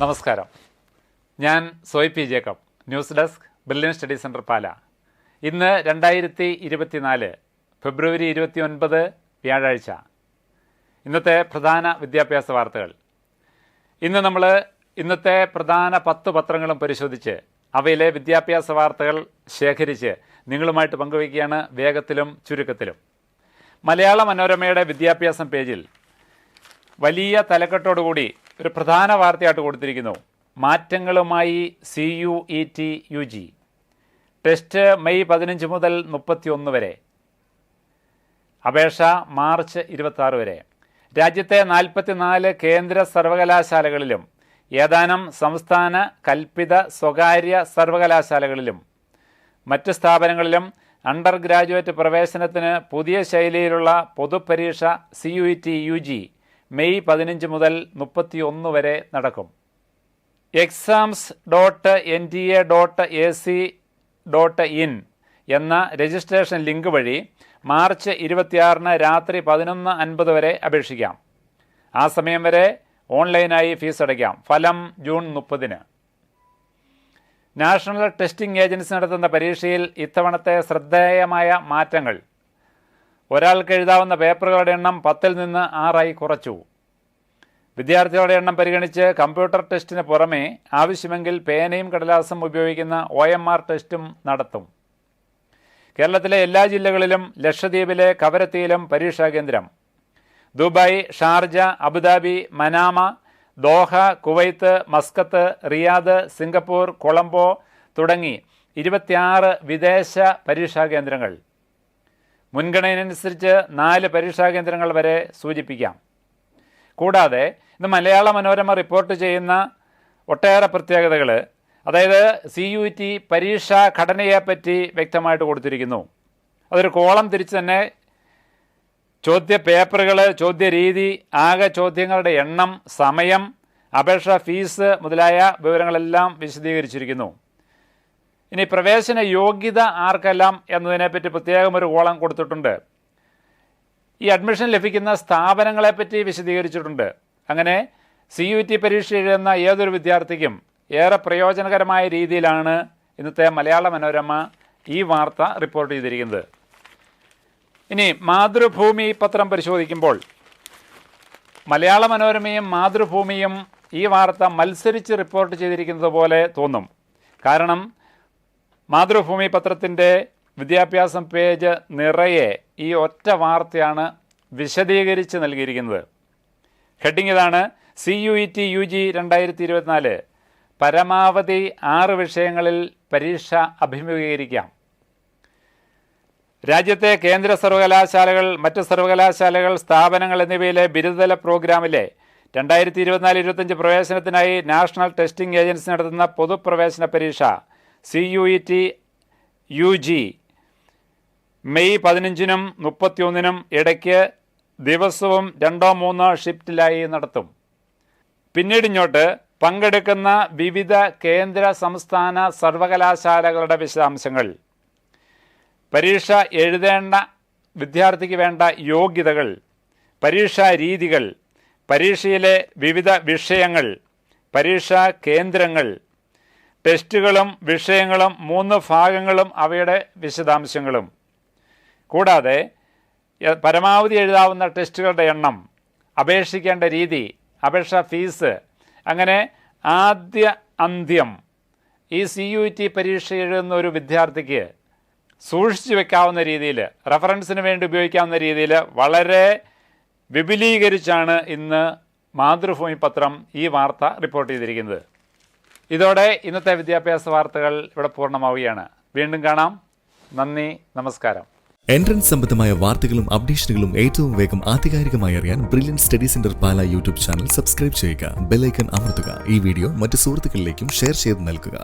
നമസ്കാരം. ഞാൻ Zoy P Jacob, news desk, brilliant study centre Pala. ഇന്ന് 2024 ഫെബ്രുവരി 29 വ്യാഴാഴ്ച. ഇന്നത്തെ പ്രധാന വിദ്യാഭ്യാസ വാർത്തകൾ. ഇന്ന് നമ്മൾ ഇന്നത്തെ പ്രധാന 10 പത്രങ്ങളും പരിശോധിച്ച് അവയിലെ വിദ്യാഭ്യാസ വാർത്തകൾ ശേഖരിച്ച് നിങ്ങളുമായിട്ട് പങ്കുവയ്ക്കുകയാണ്, വേഗത്തിലും ചുരുക്കത്തിലും. മലയാള മനോരമയുടെ വിദ്യാഭ്യാസം പേജിൽ വലിയ തലക്കെട്ടോടുകൂടി ഒരു പ്രധാന വാർത്തയായിട്ട് കൊടുത്തിരിക്കുന്നു. മാറ്റങ്ങളുമായി CUET UG. ടെസ്റ്റ് മെയ് 15 മുതൽ 31 വരെ. അപേക്ഷ മാർച്ച് 26 വരെ. രാജ്യത്തെ 44 കേന്ദ്ര സർവകലാശാലകളിലും ഏതാനും സംസ്ഥാന കൽപ്പിത സ്വകാര്യ സർവകലാശാലകളിലും മറ്റ് സ്ഥാപനങ്ങളിലും അണ്ടർ ഗ്രാജുവേറ്റ് പ്രവേശനത്തിന് പുതിയ ശൈലിയിലുള്ള പൊതുപരീക്ഷ CUET UG മെയ് 15 മുതൽ 31 വരെ നടക്കും. exams.nta.ac.in എന്ന രജിസ്ട്രേഷൻ ലിങ്ക് വഴി മാർച്ച് 26 രാത്രി 11:50 വരെ അപേക്ഷിക്കാം. ആ സമയം വരെ ഓൺലൈനായി ഫീസ് അടയ്ക്കാം. ഫലം ജൂൺ 30. നാഷണൽ ടെസ്റ്റിംഗ് ഏജൻസി നടത്തുന്ന പരീക്ഷയിൽ ഇത്തവണത്തെ ശ്രദ്ധേയമായ മാറ്റങ്ങൾ. ഒരാൾക്ക് എഴുതാവുന്ന പേപ്പറുകളുടെ എണ്ണം 10 നിന്ന് 6 കുറച്ചു. വിദ്യാർത്ഥികളുടെ എണ്ണം പരിഗണിച്ച് കമ്പ്യൂട്ടർ ടെസ്റ്റിന് പുറമെ ആവശ്യമെങ്കിൽ പേനയും കടലാസും ഉപയോഗിക്കുന്ന OMR ടെസ്റ്റും നടത്തും. കേരളത്തിലെ എല്ലാ ജില്ലകളിലും ലക്ഷദ്വീപിലെ കവരത്തിയിലും പരീക്ഷാ കേന്ദ്രം. Dubai, Sharjah, Abu Dhabi, Manama, Doha, Kuwait, Muscat, Riyadh, Singapore, Colombo തുടങ്ങി 26 വിദേശ പരീക്ഷാ കേന്ദ്രങ്ങൾ. മുൻഗണനയനുസരിച്ച് 4 പരീക്ഷാ കേന്ദ്രങ്ങൾ വരെ സൂചിപ്പിക്കാം. കൂടാതെ ഇന്ന് മലയാള മനോരമ റിപ്പോർട്ട് ചെയ്യുന്ന ഒട്ടേറെ പ്രത്യേകതകൾ, അതായത് CUET പരീക്ഷാ ഘടനയെപ്പറ്റി വ്യക്തമായിട്ട് കൊടുത്തിരിക്കുന്നു. അതൊരു കോളം തിരിച്ച് തന്നെ ചോദ്യ പേപ്പറുകൾ, ചോദ്യരീതി, ആകെ ചോദ്യങ്ങളുടെ എണ്ണം, സമയം, അപേക്ഷാ ഫീസ് മുതലായ വിവരങ്ങളെല്ലാം വിശദീകരിച്ചിരിക്കുന്നു. ഇനി പ്രവേശന യോഗ്യത ആർക്കെല്ലാം എന്നതിനെപ്പറ്റി പ്രത്യേകം ഒരു കോളം കൊടുത്തിട്ടുണ്ട്. ഈ അഡ്മിഷൻ ലഭിക്കുന്ന സ്ഥാപനങ്ങളെപ്പറ്റി വിശദീകരിച്ചിട്ടുണ്ട്. അങ്ങനെ CUET പരീക്ഷ എഴുതുന്ന ഏതൊരു വിദ്യാർത്ഥിക്കും ഏറെ പ്രയോജനകരമായ രീതിയിലാണ് ഇന്നത്തെ മലയാള മനോരമ ഈ വാർത്ത റിപ്പോർട്ട് ചെയ്തിരിക്കുന്നത്. ഇനി മാതൃഭൂമി പത്രം പരിശോധിക്കുമ്പോൾ മലയാള മനോരമയും മാതൃഭൂമിയും ഈ വാർത്ത മത്സരിച്ച് റിപ്പോർട്ട് ചെയ്തിരിക്കുന്നത് പോലെ തോന്നും. കാരണം മാതൃഭൂമി പത്രത്തിൻ്റെ വിദ്യാഭ്യാസം പേജ് നിറയെ ഈ ഒറ്റ വാർത്തയാണ് വിശദീകരിച്ച് നൽകിയിരിക്കുന്നത്. ഹെഡിങ് ഇതാണ്: CUET UG 2024 പരമാവധി 6 വിഷയങ്ങളിൽ പരീക്ഷ അഭിമുഖീകരിക്കാം. രാജ്യത്തെ കേന്ദ്ര സർവകലാശാലകൾ, മറ്റ് സർവകലാശാലകൾ, സ്ഥാപനങ്ങൾ എന്നിവയിലെ ബിരുദതല പ്രോഗ്രാമിലെ 2024-25 പ്രവേശനത്തിനായി നാഷണൽ ടെസ്റ്റിംഗ് ഏജൻസി നടത്തുന്ന പൊതുപ്രവേശന പരീക്ഷ CUET UG മെയ് 15-നും 31-നും ഇടയ്ക്ക് ദിവസവും 2-3 ഷിഫ്റ്റിലായി നടത്തും. പിന്നീടിങ്ങോട്ട് പങ്കെടുക്കുന്ന വിവിധ കേന്ദ്ര സംസ്ഥാന സർവകലാശാലകളുടെ വിശദാംശങ്ങൾ, പരീക്ഷ എഴുതേണ്ട വിദ്യാർത്ഥിക്ക് വേണ്ട യോഗ്യതകൾ, പരീക്ഷാ രീതികൾ, പരീക്ഷയിലെ വിവിധ വിഷയങ്ങൾ, പരീക്ഷാ കേന്ദ്രങ്ങൾ, ടെസ്റ്റുകളും വിഷയങ്ങളും 3 ഭാഗങ്ങളും അവയുടെ വിശദാംശങ്ങളും, കൂടാതെ പരമാവധി എഴുതാവുന്ന ടെസ്റ്റുകളുടെ എണ്ണം, അപേക്ഷിക്കേണ്ട രീതി, അപേക്ഷാ ഫീസ്, അങ്ങനെ ആദ്യ അന്ത്യം ഈ CUET പരീക്ഷ എഴുതുന്ന ഒരു വിദ്യാർത്ഥിക്ക് സൂക്ഷിച്ചു വെക്കാവുന്ന രീതിയിൽ, റെഫറൻസിന് വേണ്ടി ഉപയോഗിക്കാവുന്ന രീതിയിൽ വളരെ വിപുലീകരിച്ചാണ് ഇന്ന് മാതൃഭൂമി പത്രം ഈ വാർത്ത റിപ്പോർട്ട് ചെയ്തിരിക്കുന്നത്. ഇതോടെ ഇന്നത്തെ വിദ്യാഭ്യാസ വാർത്തകൾ ഇവിടെ പൂർണ്ണമാവുകയാണ്. വീണ്ടും കാണാം. നന്ദി, നമസ്കാരം. എൻട്രൻസ് സംബന്ധമായ വാർത്തകളും അപ്ഡേഷനുകളും ഏറ്റവും വേഗം ആധികാരികമായി അറിയാൻ ബ്രില്യൻ സ്റ്റഡി സെന്റർ പാല യൂട്യൂബ് ചാനൽ സബ്സ്ക്രൈബ് ചെയ്യുക. ബെൽ ഐക്കൺ അമർത്തുക. ഈ വീഡിയോ മറ്റ് സുഹൃത്തുക്കളിലേക്കും ഷെയർ ചെയ്ത് നൽകുക.